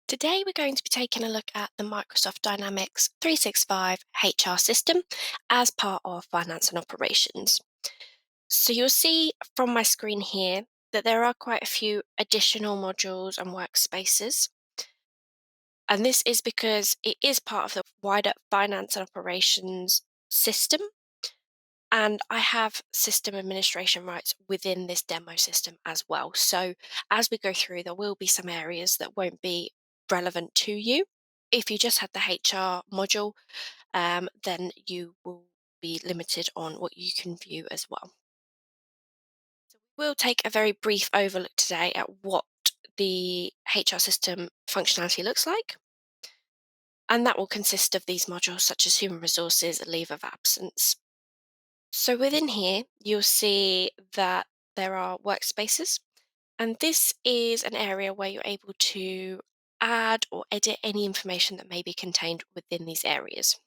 Today, we're going to be taking a look at the Microsoft Dynamics 365 HR system as part of finance and operations. So you'll see from my screen here that there are quite a few additional modules and workspaces. And this is because it is part of the wider finance and operations system. And I have system administration rights within this demo system as well. So as we go through, there will be some areas that won't be relevant to you. If you just had the HR module, then you will be limited on what you can view as well. So we'll take a very brief overlook today at what the HR system functionality looks like. And that will consist of these modules such as human resources, leave of absence. So within here, you'll see that there are workspaces, and this is an area where you're able to add or edit any information that may be contained within these areas.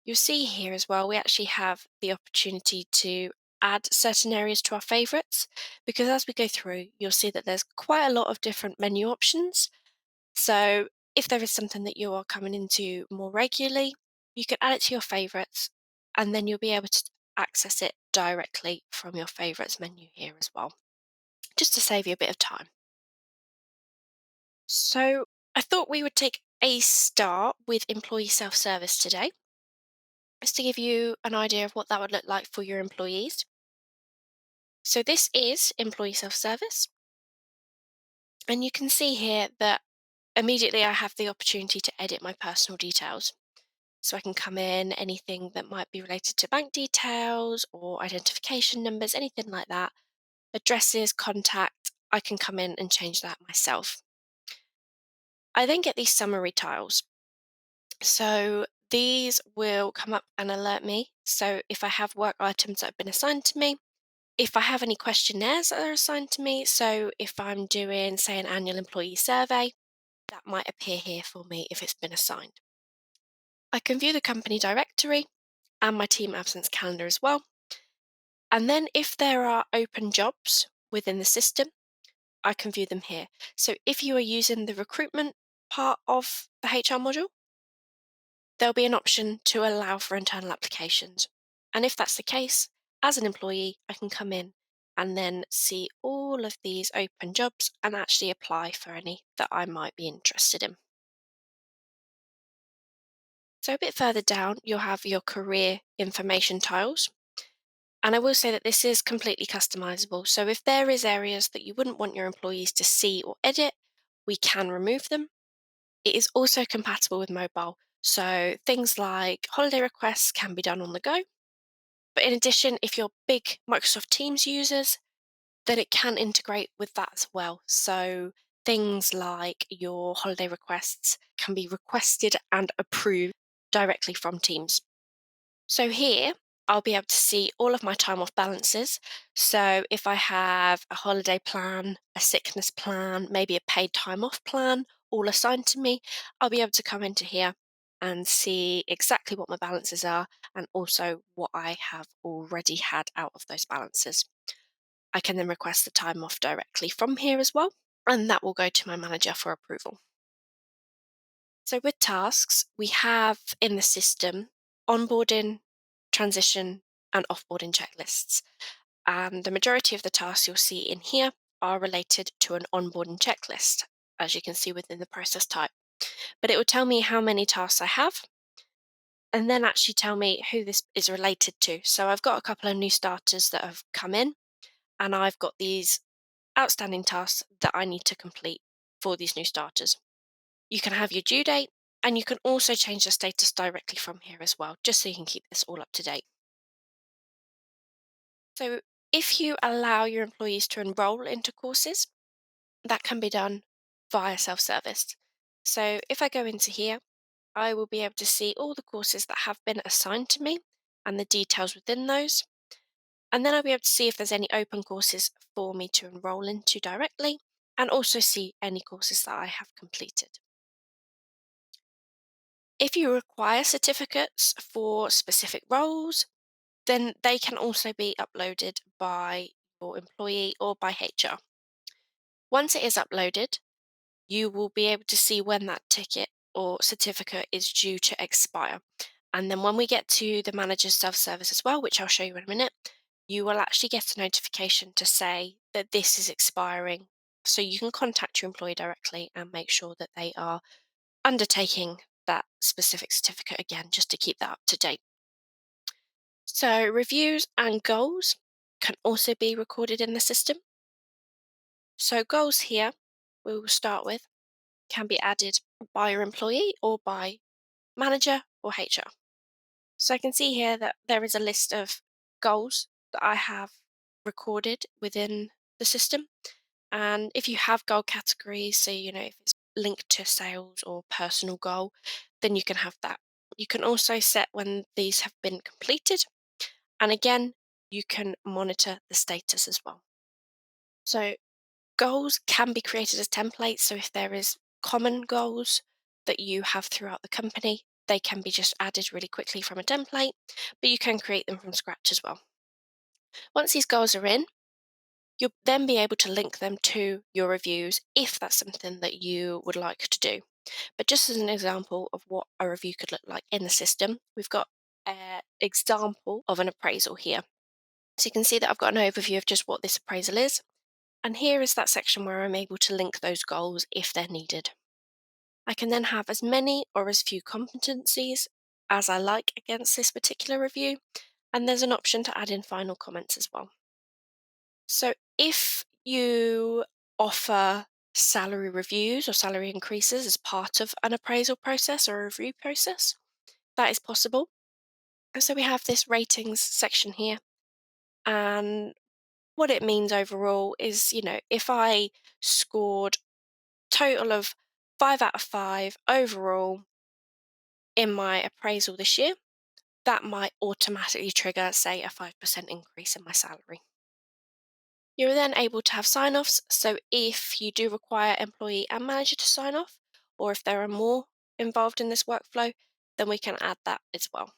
You'll see here as well, we actually have the opportunity to add certain areas to our favourites, because as we go through, you'll see that there's quite a lot of different menu options. So if there is something that you are coming into more regularly, you can add it to your favourites, and then you'll be able to access it directly from your favourites menu here as well, just to save you a bit of time. So I thought we would take a start with employee self-service today, just to give you an idea of what that would look like for your employees. So this is employee self-service, and you can see here that immediately I have the opportunity to edit my personal details. So I can come in anything that might be related to bank details or identification numbers, anything like that. Addresses, contact, I can come in and change that myself. I then get these summary tiles. So these will come up and alert me. So if I have work items that have been assigned to me, if I have any questionnaires that are assigned to me, so if I'm doing, say, an annual employee survey, that might appear here for me if it's been assigned. I can view the company directory and my team absence calendar as well. And then if there are open jobs within the system, I can view them here. So if you are using the recruitment part of the HR module, there'll be an option to allow for internal applications. And if that's the case, as an employee, I can come in and then see all of these open jobs and actually apply for any that I might be interested in. So a bit further down, you'll have your career information tiles. And I will say that this is completely customizable. So if there is areas that you wouldn't want your employees to see or edit, we can remove them. It is also compatible with mobile. So things like holiday requests can be done on the go. But in addition, if you're big Microsoft Teams users, then it can integrate with that as well. So things like your holiday requests can be requested and approved directly from Teams. So here, I'll be able to see all of my time off balances. So if I have a holiday plan, a sickness plan, maybe a paid time off plan, all assigned to me, I'll be able to come into here and see exactly what my balances are and also what I have already had out of those balances. I can then request the time off directly from here as well, and that will go to my manager for approval. So with tasks, we have in the system onboarding, transition, and offboarding checklists. And the majority of the tasks you'll see in here are related to an onboarding checklist, as you can see within the process type. But it will tell me how many tasks I have, and then actually tell me who this is related to. So I've got a couple of new starters that have come in, and I've got these outstanding tasks that I need to complete for these new starters. You can have your due date, and you can also change the status directly from here as well, just so you can keep this all up to date. So if you allow your employees to enroll into courses, that can be done via self-service. So if I go into here, I will be able to see all the courses that have been assigned to me and the details within those. And then I'll be able to see if there's any open courses for me to enroll into directly, and also see any courses that I have completed. If you require certificates for specific roles, then they can also be uploaded by your employee or by HR. Once it is uploaded, you will be able to see when that ticket or certificate is due to expire. And then when we get to the manager's self-service as well, which I'll show you in a minute, you will actually get a notification to say that this is expiring. So you can contact your employee directly and make sure that they are undertaking that specific certificate again, just to keep that up to date. So reviews and goals can also be recorded in the system. So goals here, we will start with, can be added by your employee or by manager or HR. So I can see here that there is a list of goals that I have recorded within the system. And if you have goal categories, so if it's linked to sales or personal goal, then you can have that. You can also set when these have been completed. And again, you can monitor the status as well. So goals can be created as templates. So if there is common goals that you have throughout the company, they can be just added really quickly from a template, but you can create them from scratch as well. Once these goals are in, you'll then be able to link them to your reviews if that's something that you would like to do. But just as an example of what a review could look like in the system, we've got an example of an appraisal here. So you can see that I've got an overview of just what this appraisal is. And here is that section where I'm able to link those goals if they're needed. I can then have as many or as few competencies as I like against this particular review, and there's an option to add in final comments as well. So if you offer salary reviews or salary increases as part of an appraisal process or a review process, that is possible. And so we have this ratings section here, and what it means overall is, if I scored total of 5 out of 5 overall in my appraisal this year, that might automatically trigger, say, a 5% increase in my salary. You're then able to have sign-offs, so if you do require employee and manager to sign off, or if there are more involved in this workflow, then we can add that as well.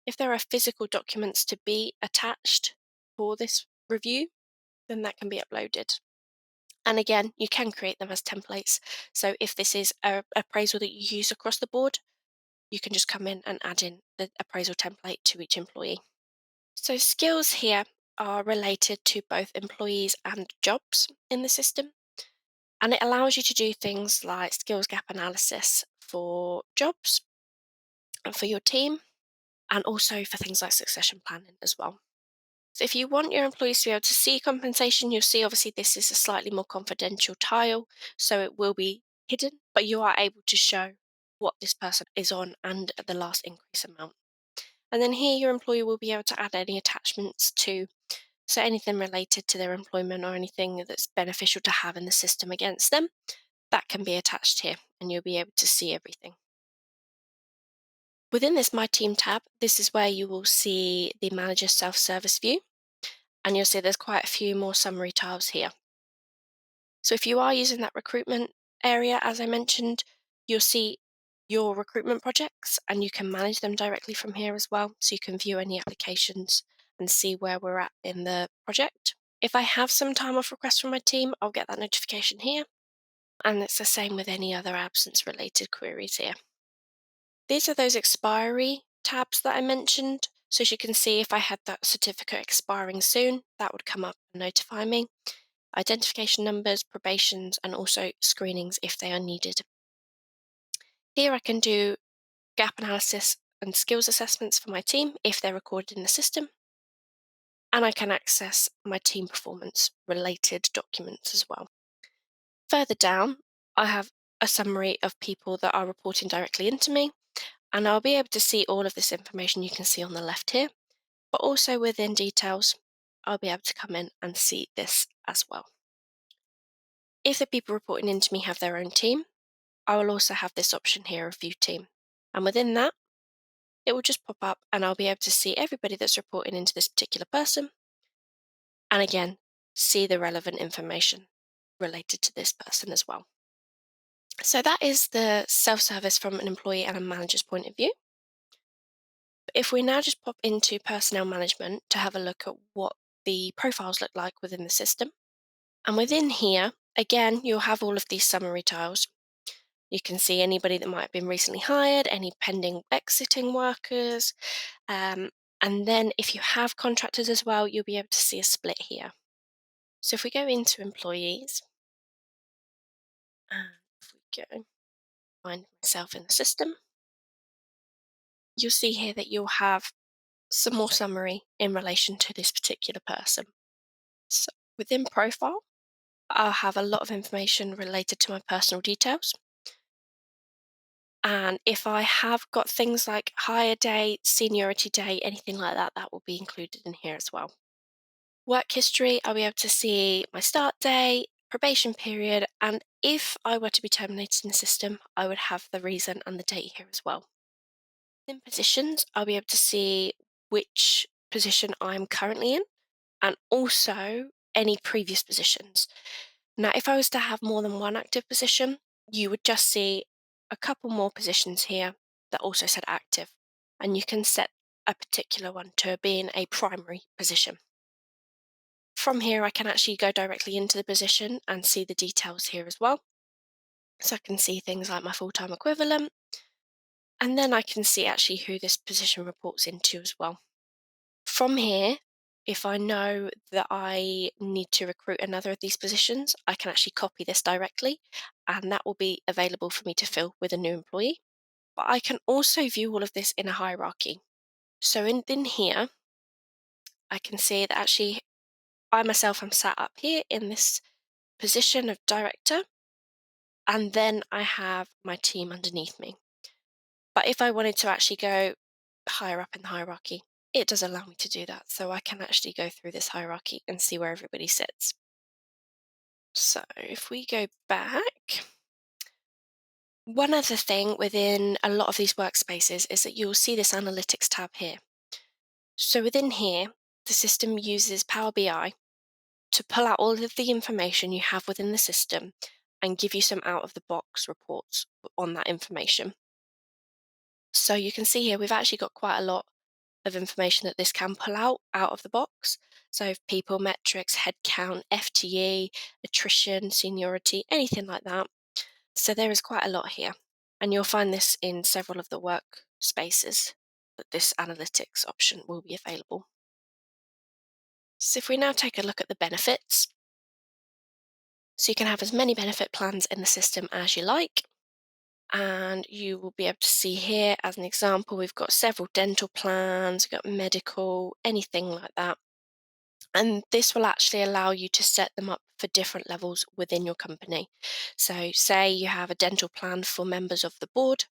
If there are physical documents to be attached for this review, then that can be uploaded. And again, you can create them as templates. So if this is an appraisal that you use across the board, you can just come in and add in the appraisal template to each employee. So skills here are related to both employees and jobs in the system. And it allows you to do things like skills gap analysis for jobs and for your team, and also for things like succession planning as well. So if you want your employees to be able to see compensation, you'll see obviously this is a slightly more confidential tile, so it will be hidden, but you are able to show what this person is on and the last increase amount. And then here your employee will be able to add any attachments to, so anything related to their employment or anything that's beneficial to have in the system against them, that can be attached here and you'll be able to see everything. Within this My Team tab, this is where you will see the manager's self-service view, and you'll see there's quite a few more summary tiles here. So if you are using that recruitment area, as I mentioned, you'll see your recruitment projects and you can manage them directly from here as well. So you can view any applications and see where we're at in the project. If I have some time off requests from my team, I'll get that notification here. And it's the same with any other absence related queries here. These are those expiry tabs that I mentioned. So as you can see, if I had that certificate expiring soon, that would come up and notify me. Identification numbers, probations, and also screenings if they are needed. Here I can do gap analysis and skills assessments for my team if they're recorded in the system. And I can access my team performance related documents as well. Further down, I have a summary of people that are reporting directly into me, and I'll be able to see all of this information you can see on the left here, but also within details, I'll be able to come in and see this as well. If the people reporting into me have their own team, I will also have this option here of View Team. And within that, it will just pop up and I'll be able to see everybody that's reporting into this particular person. And again, see the relevant information related to this person as well. So that is the self-service from an employee and a manager's point of view. If we now just pop into personnel management to have a look at what the profiles look like within the system. And within here, Again, you'll have all of these summary tiles. You can see anybody that might have been recently hired, any pending exiting workers, um, and then if you have contractors as well, you'll be able to see a split here. So if we go into employees, and if we go find myself in the system, you'll see here that you'll have some more summary in relation to this particular person. So within profile, I'll have a lot of information related to my personal details. And if I have got things like hire date, seniority date, anything like that, that will be included in here as well. Work history, I'll be able to see my start date, probation period, and if I were to be terminated in the system, I would have the reason and the date here as well. In positions, I'll be able to see which position I'm currently in and also any previous positions. Now, if I was to have more than one active position, you would just see a couple more positions here that also said active, and you can set a particular one to being a primary position. From here, I can actually go directly into the position and see the details here as well. So I can see things like my full-time equivalent, and then I can see actually who this position reports into as well. From here, if I know that I need to recruit another of these positions, I can actually copy this directly, and that will be available for me to fill with a new employee. But I can also view all of this in a hierarchy. So in here, I can see that actually I myself am sat up here in this position of director, and then I have my team underneath me. But if I wanted to actually go higher up in the hierarchy, it does allow me to do that. So I can actually go through this hierarchy and see where everybody sits. So if we go back, one other thing within a lot of these workspaces is that you'll see this analytics tab here. So within here, the system uses Power BI to pull out all of the information you have within the system and give you some out of the box reports on that information. So you can see here we've actually got quite a lot of information that this can pull out of the box. So people metrics, headcount, FTE, attrition, seniority, anything like that. So there is quite a lot here. And you'll find this in several of the workspaces that this analytics option will be available. So if we now take a look at the benefits, so you can have as many benefit plans in the system as you like. And you will be able to see here, as an example, we've got several dental plans, we've got medical, anything like that. And this will actually allow you to set them up for different levels within your company. So, say you have a dental plan for members of the board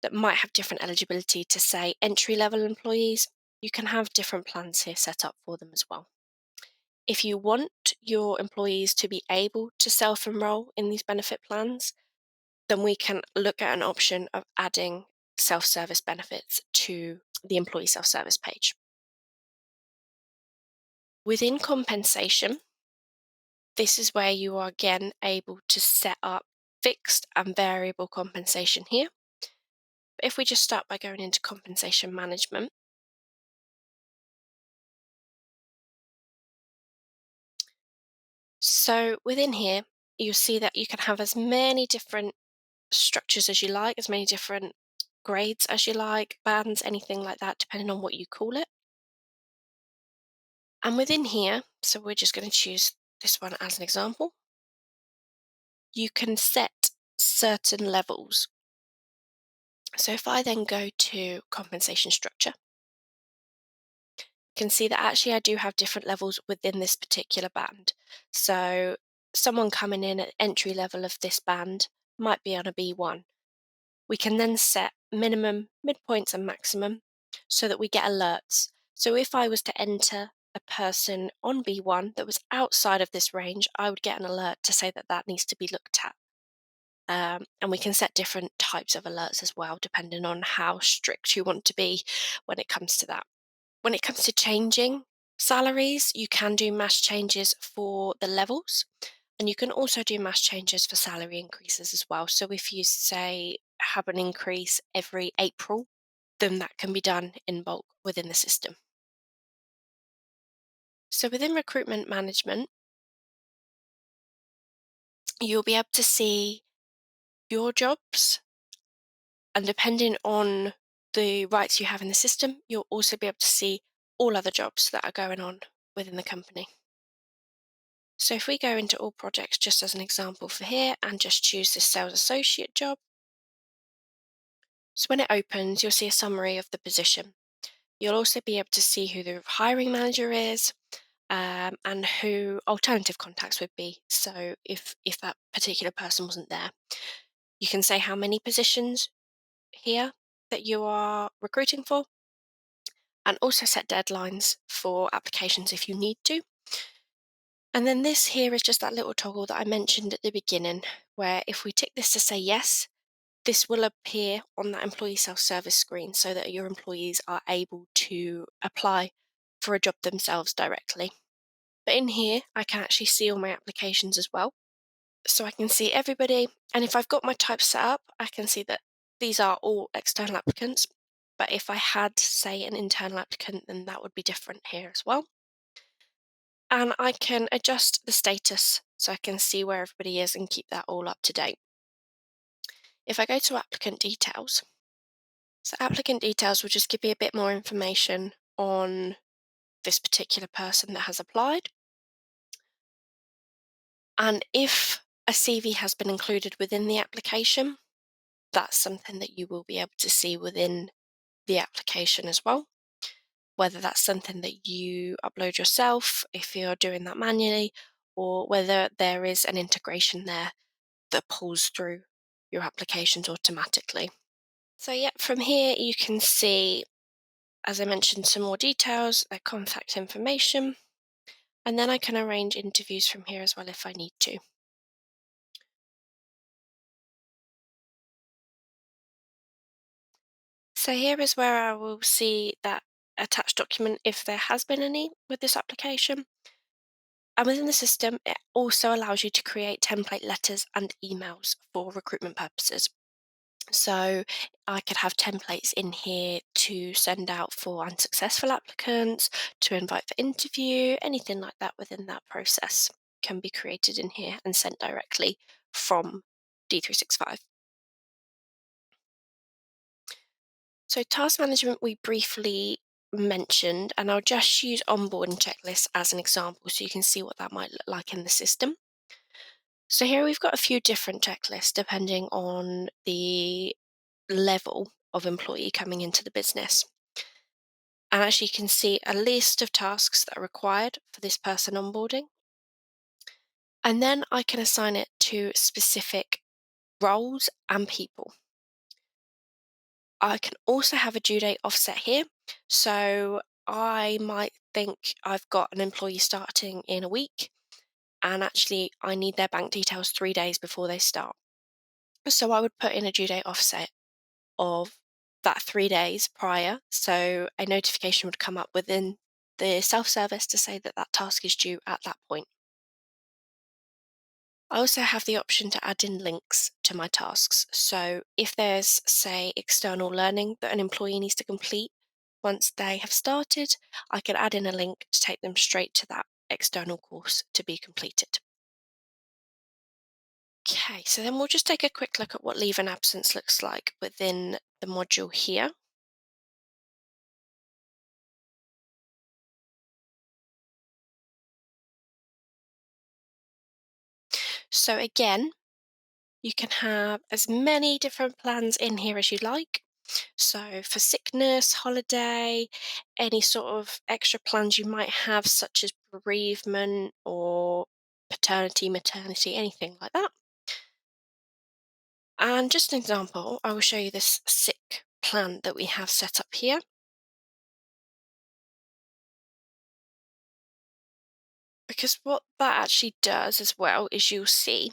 that might have different eligibility to, say, entry level employees. You can have different plans here set up for them as well. If you want your employees to be able to self enroll in these benefit plans, then we can look at an option of adding self service benefits to the employee self service page. Within compensation, this is where you are again able to set up fixed and variable compensation here. If we just start by going into compensation management, so within here, you'll see that you can have as many different structures as you like, as many different grades as you like, bands, anything like that, depending on what you call it. And within here, so we're just going to choose this one as an example, you can set certain levels. So if I then go to compensation structure, can see that actually I do have different levels within this particular band. So someone coming in at entry level of this band might be on a B1. We can then set minimum, midpoints and maximum so that we get alerts. So if I was to enter a person on B1 that was outside of this range, I would get an alert to say that that needs to be looked at. And we can set different types of alerts as well, depending on how strict you want to be when it comes to that. When it comes to changing salaries, you can do mass changes for the levels, and you can also do mass changes for salary increases as well. So if you say have an increase every April, then that can be done in bulk within the system. So within recruitment management, you'll be able to see your jobs, and depending on the rights you have in the system, you'll also be able to see all other jobs that are going on within the company. So if we go into all projects just as an example for here and just choose this sales associate job, so when it opens, you'll see a summary of the position. You'll also be able to see who the hiring manager is, and who alternative contacts would be. So if that particular person wasn't there, you can say how many positions here that you are recruiting for, and also set deadlines for applications if you need to. And then this here is just that little toggle that I mentioned at the beginning, where if we tick this to say yes, this will appear on that employee self-service screen so that your employees are able to apply for a job themselves directly. But in here, I can actually see all my applications as well. So I can see everybody, and if I've got my type set up, I can see that these are all external applicants. But if I had, say, an internal applicant, then that would be different here as well. And I can adjust the status so I can see where everybody is and keep that all up to date. If I go to applicant details, so applicant details will just give me a bit more information on this particular person that has applied. And if a CV has been included within the application, that's something that you will be able to see within the application as well. Whether that's something that you upload yourself, if you're doing that manually, or whether there is an integration there that pulls through your applications automatically. So yeah, from here you can see, as I mentioned, some more details, their contact information, and then I can arrange interviews from here as well if I need to. So here is where I will see that attached document if there has been any with this application. And within the system, it also allows you to create template letters and emails for recruitment purposes. So I could have templates in here to send out for unsuccessful applicants, to invite for interview, anything like that within that process can be created in here and sent directly from D365. So task management we briefly mentioned, and I'll just use onboarding checklist as an example so you can see what that might look like in the system. So here we've got a few different checklists depending on the level of employee coming into the business. And as you can see, a list of tasks that are required for this person onboarding. And then I can assign it to specific roles and people. I can also have a due date offset here. So I might think I've got an employee starting in a week, and actually I need their bank details 3 days before they start. So I would put in a due date offset of that 3 days prior. So a notification would come up within the self-service to say that that task is due at that point. I also have the option to add in links to my tasks. So if there's, say, external learning that an employee needs to complete once they have started, I can add in a link to take them straight to that external course to be completed. Okay, so then we'll just take a quick look at what leave and absence looks like within the module here. So again, you can have as many different plans in here as you like. So for sickness, holiday, any sort of extra plans you might have, such as bereavement or paternity, maternity, anything like that. And just an example, I will show you this sick plan that we have set up here. Because what that actually does as well is you'll see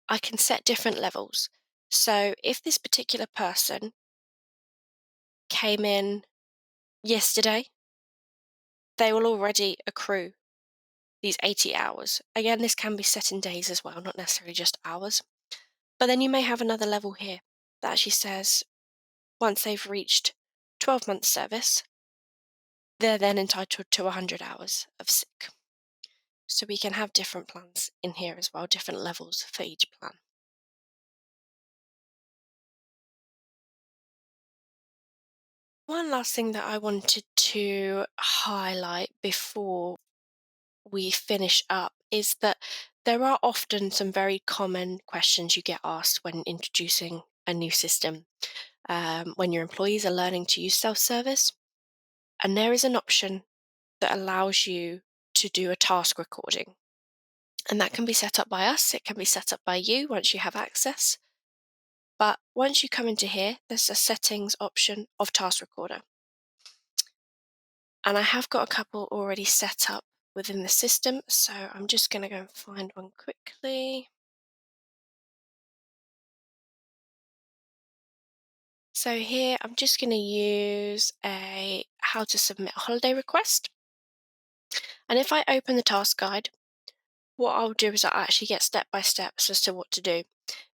I can set different levels. So if this particular person came in yesterday, they will already accrue these 80 hours. Again, this can be set in days as well, not necessarily just hours. But then you may have another level here that actually says once they've reached 12 months service, they're then entitled to 100 hours of sick. So we can have different plans in here as well, different levels for each plan. One last thing that I wanted to highlight before we finish up is that there are often some very common questions you get asked when introducing a new system, when your employees are learning to use self-service. And there is an option that allows you to do a task recording. And that can be set up by us, it can be set up by you once you have access. But once you come into here, there's a settings option of task recorder. And I have got a couple already set up within the system, so I'm just going to go and find one quickly. So here I'm just going to use a how to submit a holiday request. And if I open the task guide, what I'll do is I'll actually get step by steps as to what to do.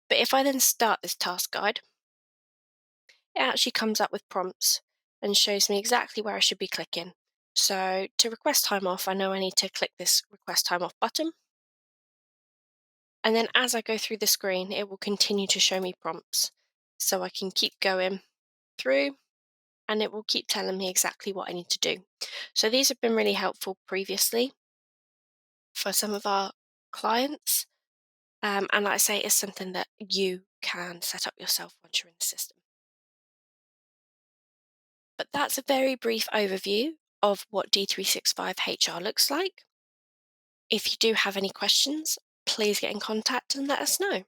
But if I then start this task guide, it actually comes up with prompts and shows me exactly where I should be clicking. So to request time off, I know I need to click this request time off button. And then as I go through the screen, it will continue to show me prompts. So I can keep going through and it will keep telling me exactly what I need to do. So these have been really helpful previously for some of our clients. And like I say, it's something that you can set up yourself once you're in the system. But that's a very brief overview of what D365 HR looks like. If you do have any questions, please get in contact and let us know.